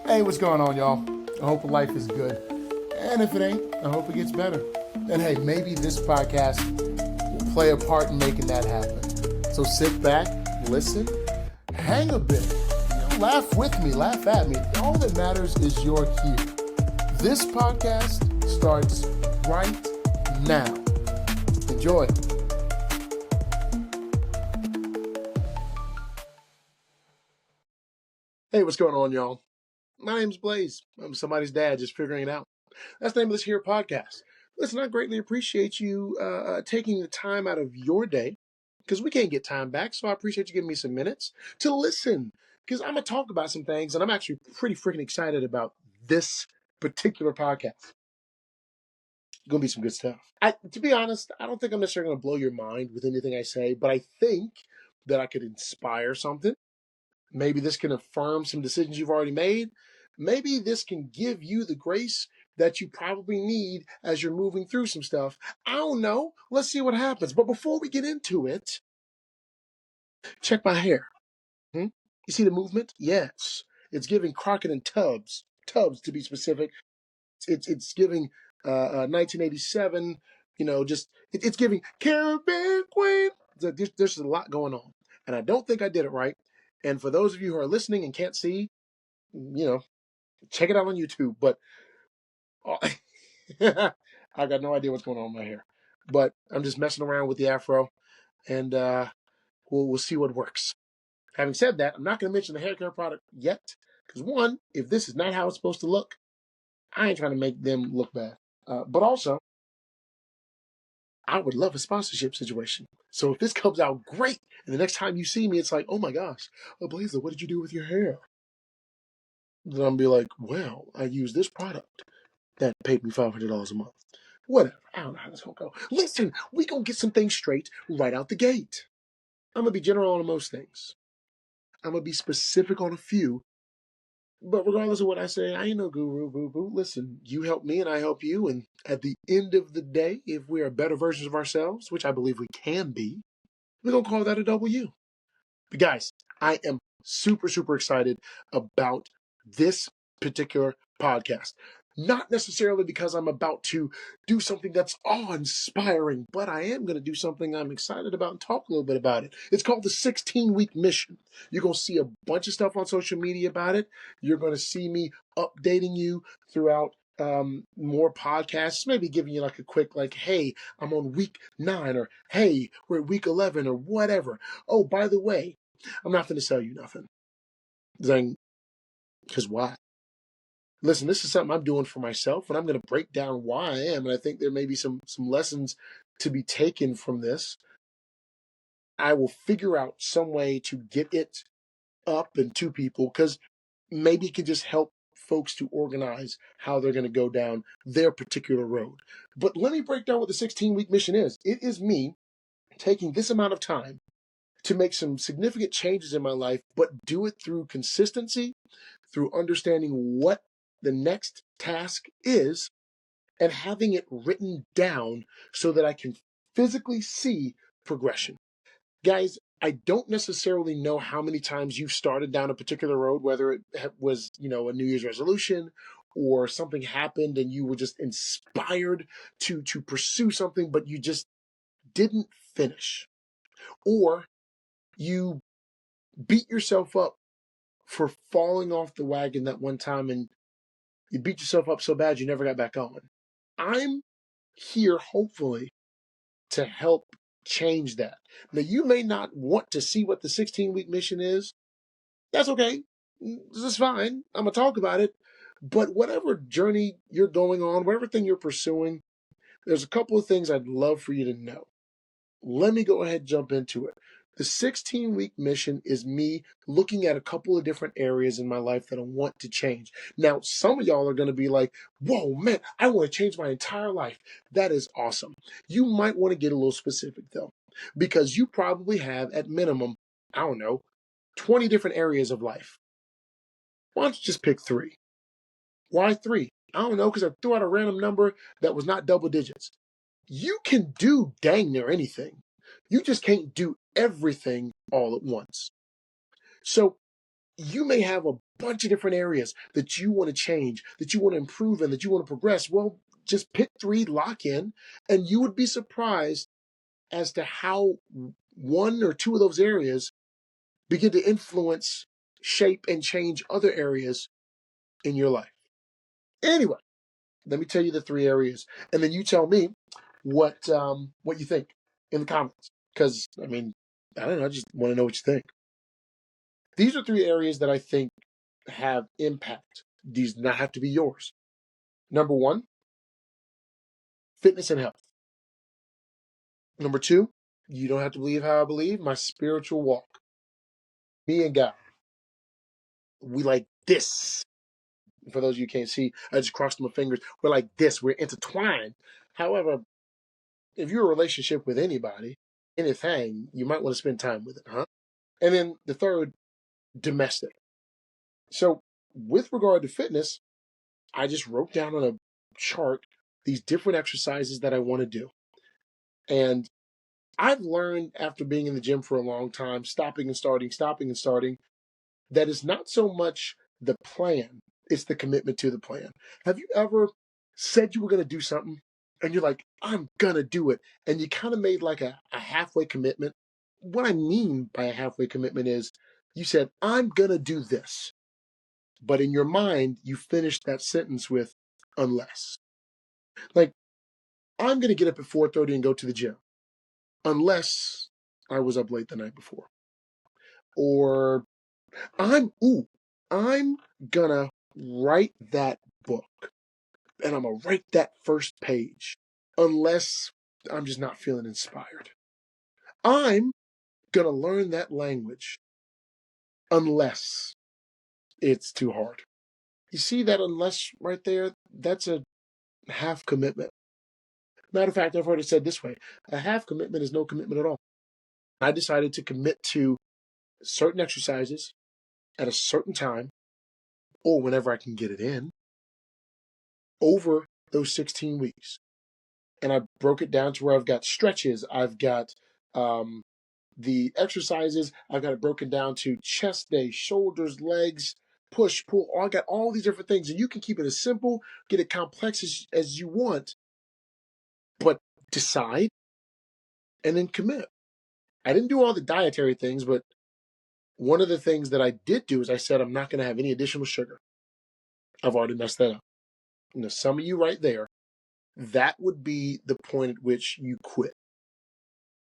Hey, what's going on, y'all? I hope life is good. And if it ain't, I hope it gets better. And hey, maybe this podcast will play a part in making that happen. So sit back, listen, hang a bit, laugh with me, laugh at me. All that matters is you're here. This podcast starts right now. Enjoy. Hey, what's going on, y'all? My name's Blaze. I'm somebody's dad, just figuring it out. That's the name of this here podcast. Listen, I greatly appreciate you taking the time out of your day, because we can't get time back, so I appreciate you giving me some minutes to listen, because I'm going to talk about some things, and I'm actually pretty freaking excited about this particular podcast. Going to be some good stuff. To be honest, I don't think I'm necessarily going to blow your mind with anything I say, but I think that I could inspire something. Maybe this can affirm some decisions you've already made. Maybe this can give you the grace that you probably need as you're moving through some stuff. I don't know. Let's see what happens. But before we get into it, check my hair. Hmm? You see the movement? Yes. It's giving Crockett and Tubbs. Tubbs, to be specific. It's giving 1987. It's giving Caribbean Queen. There's a lot going on, and I don't think I did it right. And for those of you who are listening and can't see, check it out on YouTube. But I got no idea what's going on with my hair. But I'm just messing around with the afro, and we'll see what works. Having said that, I'm not going to mention the hair care product yet, because one, if this is not how it's supposed to look, I ain't trying to make them look bad. But also, I would love a sponsorship situation. So if this comes out great, and the next time you see me, it's like, oh my gosh, Blazer, what did you do with your hair? Then I'll be like, well, I used this product that paid me $500 a month. Whatever. I don't know how this gonna go. Listen, we gonna get some things straight right out the gate. I'm gonna be general on most things. I'm gonna be specific on a few. But regardless of what I say, I ain't no guru, boo boo. Listen, you help me and I help you. And at the end of the day, if we are better versions of ourselves, which I believe we can be, we're gonna call that a W. But guys, I am super, super excited about this particular podcast. Not necessarily because I'm about to do something that's awe-inspiring, but I am going to do something I'm excited about and talk a little bit about it. It's called the 16-week mission. You're going to see a bunch of stuff on social media about it. You're going to see me updating you throughout more podcasts, maybe giving you like a quick, like, hey, I'm on week 9, or hey, we're at week 11, or whatever. Oh, by the way, I'm not going to sell you nothing. Because why? Listen, this is something I'm doing for myself, and I'm going to break down why I am. And I think there may be some lessons to be taken from this. I will figure out some way to get it up and to people, because maybe it can just help folks to organize how they're going to go down their particular road. But let me break down what the 16-week mission is. It is me taking this amount of time to make some significant changes in my life, but do it through consistency, through understanding what the next task is, and having it written down so that I can physically see progression. Guys, I don't necessarily know how many times you've started down a particular road, whether it was, a New Year's resolution, or something happened and you were just inspired to pursue something, but you just didn't finish. Or you beat yourself up for falling off the wagon that one time, and you beat yourself up so bad you never got back on. I'm here, hopefully, to help change that. Now, you may not want to see what the 16-week mission is. That's okay. This is fine. I'm going to talk about it. But whatever journey you're going on, whatever thing you're pursuing, there's a couple of things I'd love for you to know. Let me go ahead and jump into it. The 16-week mission is me looking at a couple of different areas in my life that I want to change. Now, some of y'all are going to be like, whoa, man, I want to change my entire life. That is awesome. You might want to get a little specific, though, because you probably have, at minimum, 20 different areas of life. Why don't you just pick 3? Why 3? I don't know, because I threw out a random number that was not double digits. You can do dang near anything. You just can't do everything all at once. So you may have a bunch of different areas that you want to change, that you want to improve in, that you want to progress. Well, just pick three, lock in, and you would be surprised as to how one or two of those areas begin to influence, shape, and change other areas in your life. Anyway, let me tell you the three areas, and then you tell me what you think in the comments. Because I mean, I don't know, I just want to know what you think. These are three areas that I think have impact. These do not have to be yours. Number one, fitness and health. Number two, you don't have to believe how I believe, my spiritual walk. Me and God, we like this. For those of you who can't see, I just crossed my fingers. We're like this. We're intertwined. However, if you're in a relationship with anybody, anything, you might want to spend time with it, huh? And then the third, domestic. So, with regard to fitness, I just wrote down on a chart these different exercises that I want to do. And I've learned after being in the gym for a long time, stopping and starting, that it's not so much the plan, it's the commitment to the plan. Have you ever said you were going to do something and you're like, I'm going to do it? And you kind of made like a halfway commitment. What I mean by a halfway commitment is you said, I'm going to do this. But in your mind, you finished that sentence with unless. Like, I'm going to get up at 4:30 and go to the gym unless I was up late the night before. Or I'm gonna write that book and I'm gonna write that first page unless I'm just not feeling inspired. I'm gonna learn that language unless it's too hard. You see that unless right there? That's a half commitment. Matter of fact, I've heard it said this way: a half commitment is no commitment at all. I decided to commit to certain exercises at a certain time or whenever I can get it in over those 16 weeks. And I broke it down to where I've got stretches, I've got the exercises, I've got it broken down to chest day, shoulders, legs, push, pull. I got all these different things, and you can keep it as simple, get it complex as you want, but decide and then commit. I didn't do all the dietary things, but one of the things that I did do is I said I'm not going to have any additional sugar. I've already messed that up. Now, some of you right there, that would be the point at which you quit.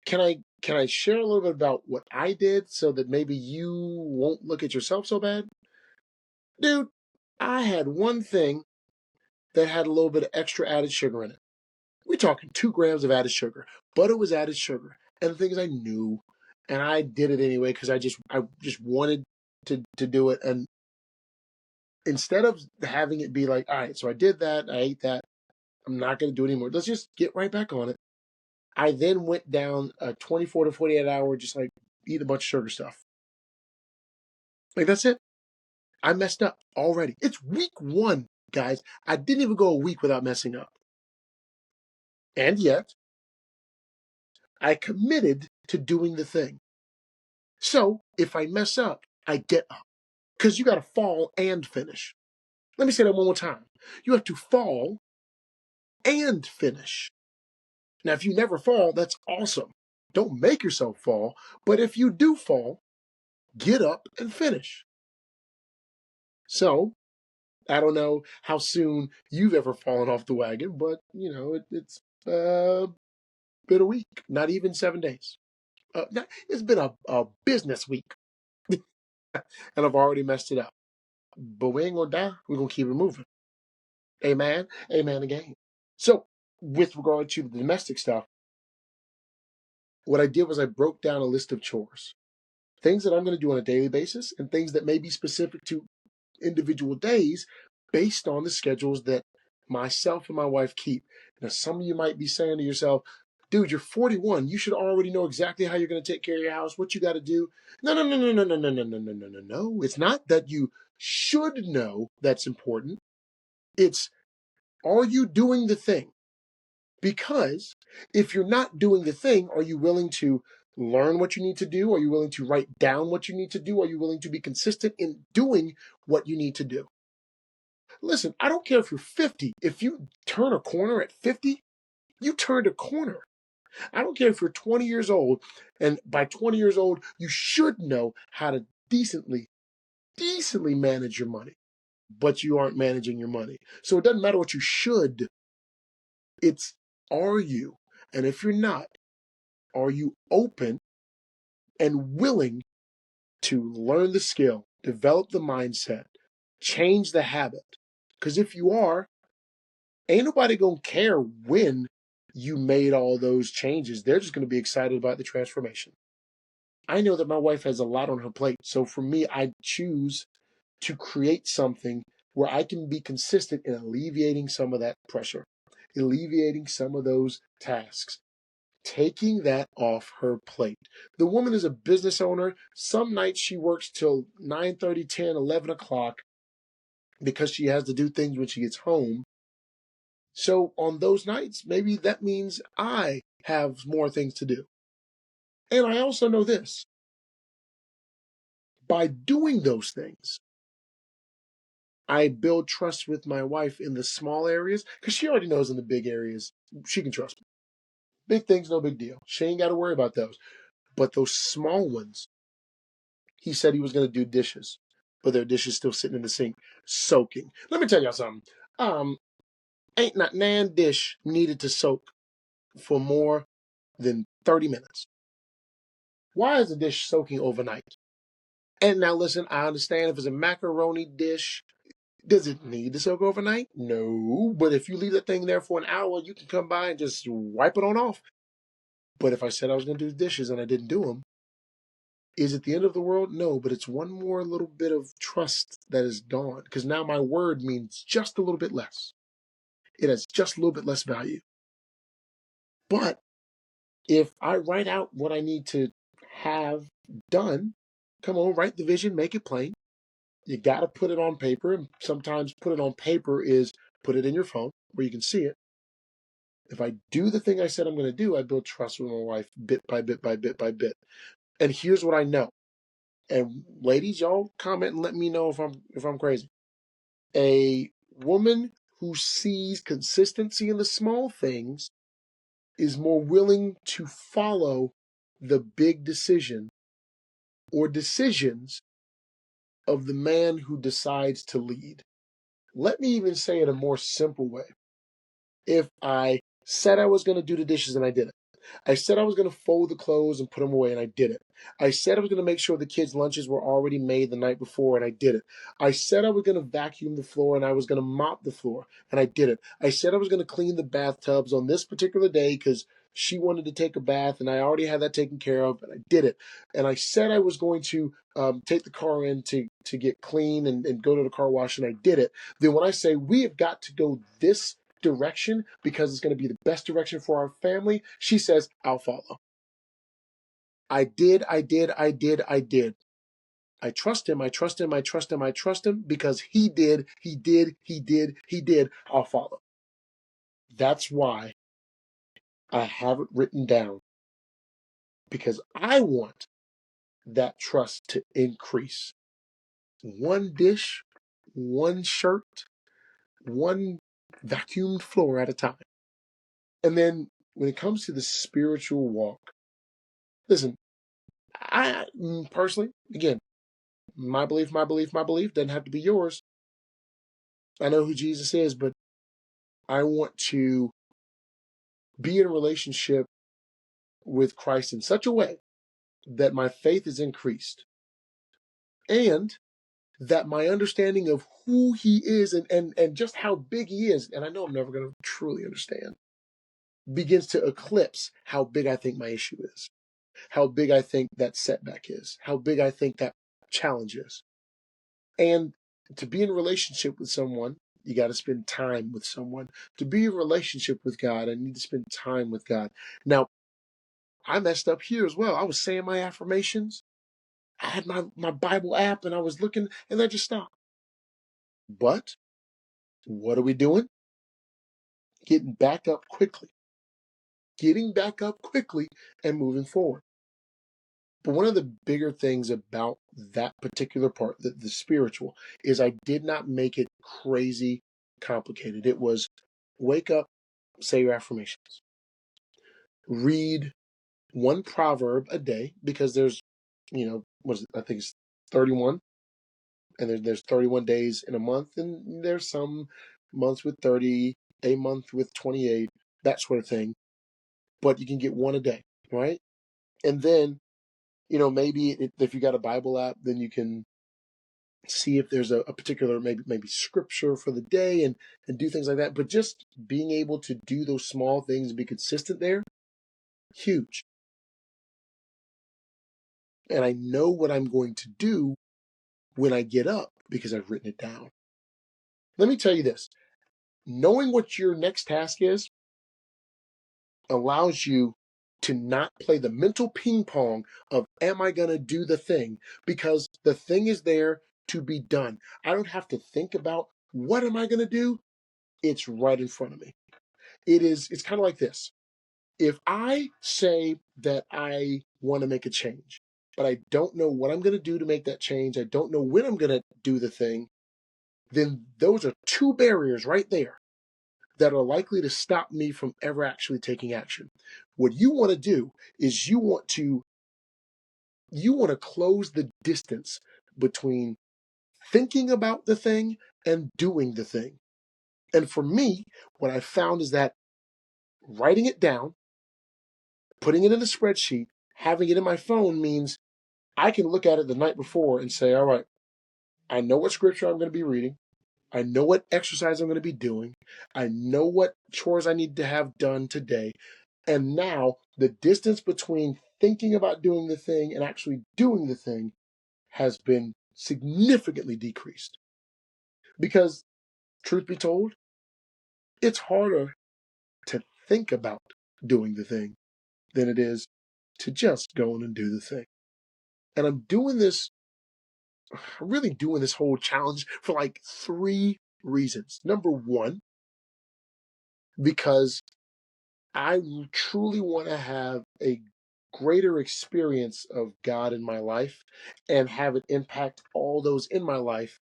Can I share a little bit about what I did so that maybe you won't look at yourself so bad? Dude, I had one thing that had a little bit of extra added sugar in it. We're talking 2 grams of added sugar. Butter was added sugar. And the thing is I knew. And I did it anyway because I just wanted to do it. And instead of having it be like, all right, so I did that, I ate that, I'm not gonna do it anymore. Let's just get right back on it. I then went down a 24 to 48 hour, just like eat a bunch of sugar stuff. Like, that's it. I messed up already. It's week 1, guys. I didn't even go a week without messing up. And yet, I committed to doing the thing. So, if I mess up, I get up. Because you got to fall and finish. Let me say that one more time. You have to fall and finish. Now, if you never fall, that's awesome. Don't make yourself fall. But if you do fall, get up and finish. So, I don't know how soon you've ever fallen off the wagon, but it's been a week, not even 7 days. It's been a business week, and I've already messed it up. But we ain't gonna die. We're gonna keep it moving. Amen. Amen again. So, with regard to the domestic stuff, what I did was I broke down a list of chores, things that I'm going to do on a daily basis, and things that may be specific to individual days based on the schedules that myself and my wife keep. Now, some of you might be saying to yourself, dude, you're 41. You should already know exactly how you're going to take care of your house, what you got to do. No, no, no, no, no, no, no, no, no, no, no, no, no. It's not that you should know that's important. It's, are you doing the thing? Because if you're not doing the thing, are you willing to learn what you need to do? Are you willing to write down what you need to do? Are you willing to be consistent in doing what you need to do? Listen, I don't care if you're 50. If you turn a corner at 50, you turned a corner. I don't care if you're 20 years old, and by 20 years old, you should know how to decently manage your money, but you aren't managing your money. So it doesn't matter what you should, it's are you? And if you're not, are you open and willing to learn the skill, develop the mindset, change the habit? Because if you are, ain't nobody gonna care when you made all those changes. They're just gonna be excited about the transformation. I know that my wife has a lot on her plate. So for me, I choose to create something where I can be consistent in alleviating some of that pressure, alleviating some of those tasks, taking that off her plate. The woman is a business owner. Some nights she works till 9:30, 10, 11 o'clock because she has to do things when she gets home. So on those nights, maybe that means I have more things to do. And I also know this, by doing those things, I build trust with my wife in the small areas because she already knows in the big areas she can trust me. Big things, no big deal. She ain't got to worry about those. But those small ones, he said he was going to do dishes, but their dishes still sitting in the sink, soaking. Let me tell y'all something. Um, Ain't not nan dish needed to soak for more than 30 minutes. Why is the dish soaking overnight? And now listen, I understand if it's a macaroni dish, does it need to soak overnight? No. But if you leave that thing there for an hour, you can come by and just wipe it on off. But if I said I was going to do the dishes and I didn't do them, is it the end of the world? No, but it's one more little bit of trust that is gone because now my word means just a little bit less. It has just a little bit less value. But if I write out what I need to have done, come on, write the vision, make it plain. You got to put it on paper. And sometimes put it on paper is put it in your phone where you can see it. If I do the thing I said I'm going to do, I build trust with my wife bit by bit by bit by bit. And here's what I know. And ladies, y'all comment and let me know if I'm crazy. A woman who sees consistency in the small things is more willing to follow the big decision or decisions of the man who decides to lead. Let me even say it a more simple way. If I said I was going to do the dishes and I did it, I said I was going to fold the clothes and put them away, and I did it. I said I was going to make sure the kids' lunches were already made the night before, and I did it. I said I was going to vacuum the floor, and I was going to mop the floor, and I did it. I said I was going to clean the bathtubs on this particular day because she wanted to take a bath, and I already had that taken care of, and I did it. And I said I was going to take the car in to get clean and go to the car wash, and I did it. Then when I say we have got to go this direction because it's going to be the best direction for our family, she says, I'll follow. I did. I trust him, I trust him, I trust him, I trust him because he did. I'll follow. That's why I have it written down because I want that trust to increase. One dish, one shirt, one vacuumed floor at a time. And then when it comes to the spiritual walk, listen, I personally, again, my belief doesn't have to be yours. I know who Jesus is, but I want to be in a relationship with Christ in such a way that my faith is increased and that my understanding of who he is and just how big he is, and I know I'm never going to truly understand, begins to eclipse how big I think my issue is, how big I think that setback is, how big I think that challenge is. And to be in a relationship with someone, you got to spend time with someone. To be in a relationship with God, I need to spend time with God. Now, I messed up here as well. I was saying my affirmations. I had my Bible app and I was looking and I just stopped. But what are we doing? Getting back up quickly. Getting back up quickly and moving forward. But one of the bigger things about that particular part, the spiritual, is I did not make it crazy complicated. It was wake up, say your affirmations, read one proverb a day, because there's, what is it? I think it's 31, and there's 31 days in a month, and there's some months with 30, a month with 28, that sort of thing. But you can get one a day, right? And then, maybe if you got a Bible app, then you can see if there's a particular maybe scripture for the day, and do things like that. But just being able to do those small things and be consistent there, huge. And I know what I'm going to do when I get up because I've written it down. Let me tell you this: knowing what your next task is allows you to not play the mental ping pong of, am I going to do the thing? Because the thing is there to be done. I don't have to think about, what am I going to do? It's right in front of me. It's kind of like this. If I say that I want to make a change, but I don't know what I'm going to do to make that change, I don't know when I'm going to do the thing, then those are two barriers right there that are likely to stop me from ever actually taking action. What you want to do is you want to close the distance between thinking about the thing and doing the thing. And for me, what I found is that writing it down, putting it in a spreadsheet, having it in my phone means I can look at it the night before and say, all right, I know what scripture I'm going to be reading. I know what exercise I'm going to be doing. I know what chores I need to have done today. And now the distance between thinking about doing the thing and actually doing the thing has been significantly decreased. Because, truth be told, it's harder to think about doing the thing than it is to just go in and do the thing. And I'm really doing this whole challenge for like 3 reasons. Number one, because I truly want to have a greater experience of God in my life and have it impact all those in my life,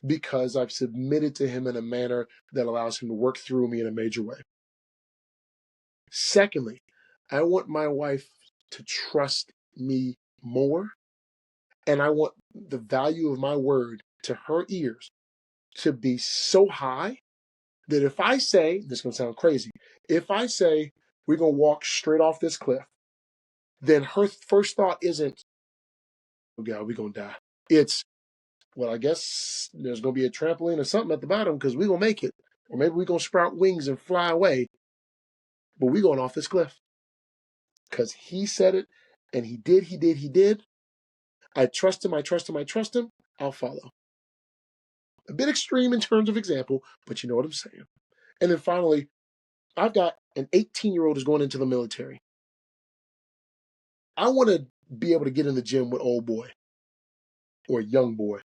because I've submitted to Him in a manner that allows Him to work through me in a major way. Secondly, I want my wife to trust me more, and I want the value of my word to her ears to be so high that if I say, this is going to sound crazy, if I say we're going to walk straight off this cliff, then her first thought isn't, oh God, we're going to die. It's, well, I guess there's going to be a trampoline or something at the bottom because we're going to make it. Or maybe we're going to sprout wings and fly away, but we're going off this cliff. Because he said it, and he did. I trust him, I'll follow. A bit extreme in terms of example, but you know what I'm saying. And then finally, I've got an 18-year-old who's going into the military. I want to be able to get in the gym with old boy or young boy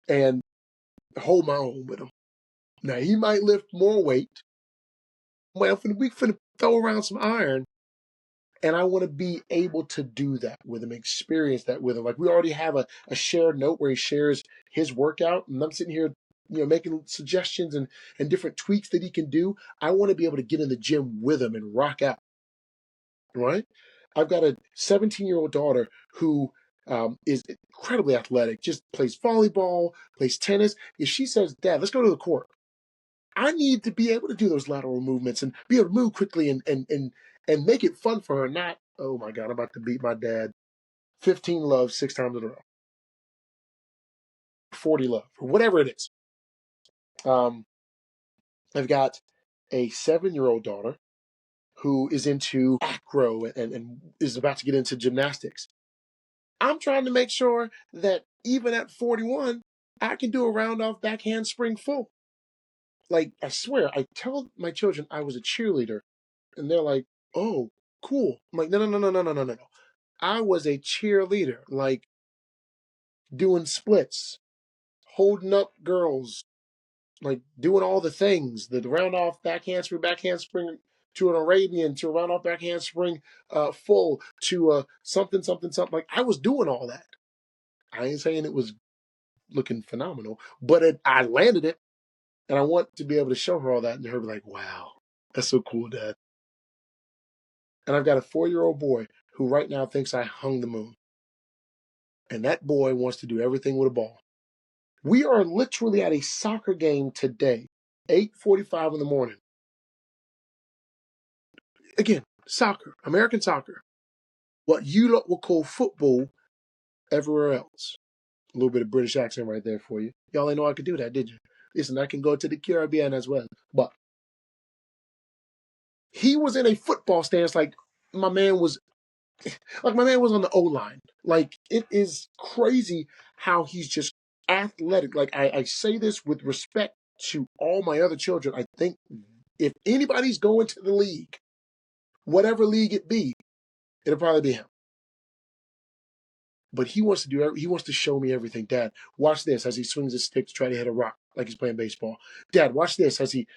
and hold my own with him. Now, he might lift more weight. Well, we finna throw around some iron, and I want to be able to do that with him, experience that with him. Like, we already have a shared note where he shares his workout, and I'm sitting here, making suggestions and different tweaks that he can do. I want to be able to get in the gym with him and rock out, right? I've got a 17-year-old daughter who is incredibly athletic, just plays volleyball, plays tennis. If she says, Dad, let's go to the court, I need to be able to do those lateral movements and be able to move quickly and make it fun for her. Not, oh my God, I'm about to beat my dad 15 love 6 times in a row, 40 love, or whatever it is. I've got a 7-year-old daughter who is into acro and is about to get into gymnastics. I'm trying to make sure that even at 41, I can do a round off back handspring full. Like, I swear, I tell my children I was a cheerleader, and they're like, oh, cool. I'm like, no. I was a cheerleader, like doing splits, holding up girls, like doing all the things, the round off, back handspring. to an Arabian, to a round off back handspring full, to something, something, something. Like, I was doing all that. I ain't saying it was looking phenomenal, but I landed it. And I want to be able to show her all that and her be like, wow, that's so cool, Dad. And I've got a 4-year-old boy who right now thinks I hung the moon. And that boy wants to do everything with a ball. We are literally at a soccer game today, 8:45 in the morning. Again, soccer, American soccer. What you lot will call football everywhere else. A little bit of British accent right there for you. Y'all ain't know I could do that, did you? Listen, I can go to the Caribbean as well. But he was in a football stance like my man was on the O-line. Like, it is crazy how he's just athletic. Like, I say this with respect to all my other children. I think if anybody's going to the league, whatever league it be, it'll probably be him. But he wants to show me everything. Dad, watch this as he swings his stick to try to hit a rock like he's playing baseball. Dad, watch this as he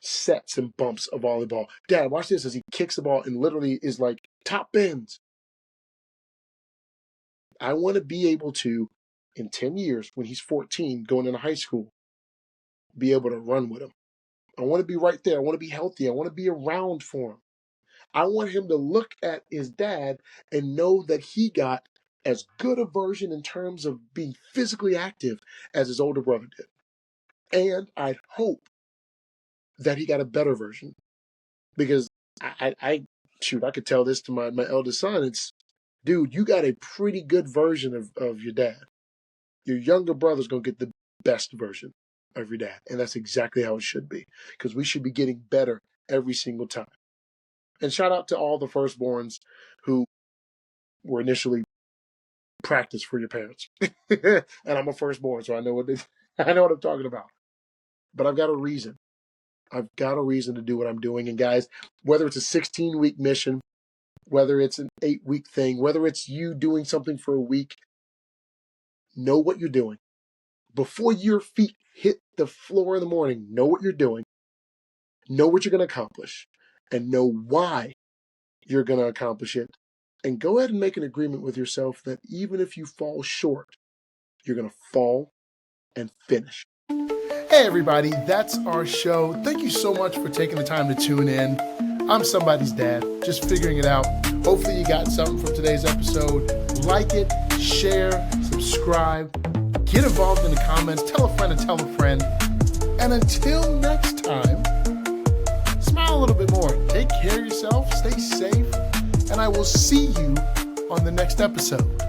sets and bumps a volleyball. Dad, watch this as he kicks the ball and literally is like top bends. I want to be able to, in 10 years, when he's 14, going into high school, be able to run with him. I want to be right there. I want to be healthy. I want to be around for him. I want him to look at his dad and know that he got as good a version in terms of being physically active as his older brother did. And I hope that he got a better version. Because I could tell this to my eldest son. It's, dude, you got a pretty good version of your dad. Your younger brother's going to get the best version of your dad. And that's exactly how it should be. Because we should be getting better every single time. And shout out to all the firstborns who were initially practiced for your parents. And I'm a firstborn, so I know what I'm talking about. But I've got a reason. I've got a reason to do what I'm doing. And guys, whether it's a 16-week mission, whether it's an 8-week thing, whether it's you doing something for a week, know what you're doing. Before your feet hit the floor in the morning, know what you're doing. Know what you're going to accomplish. And know why you're going to accomplish it. And go ahead and make an agreement with yourself that even if you fall short, you're going to fall and finish. Hey everybody, that's our show. Thank you so much for taking the time to tune in. I'm somebody's dad, just figuring it out. Hopefully you got something from today's episode. Like it, share, subscribe, get involved in the comments, tell a friend to tell a friend. And until next time, smile a little bit more. Take care of yourself, stay safe, and I will see you on the next episode.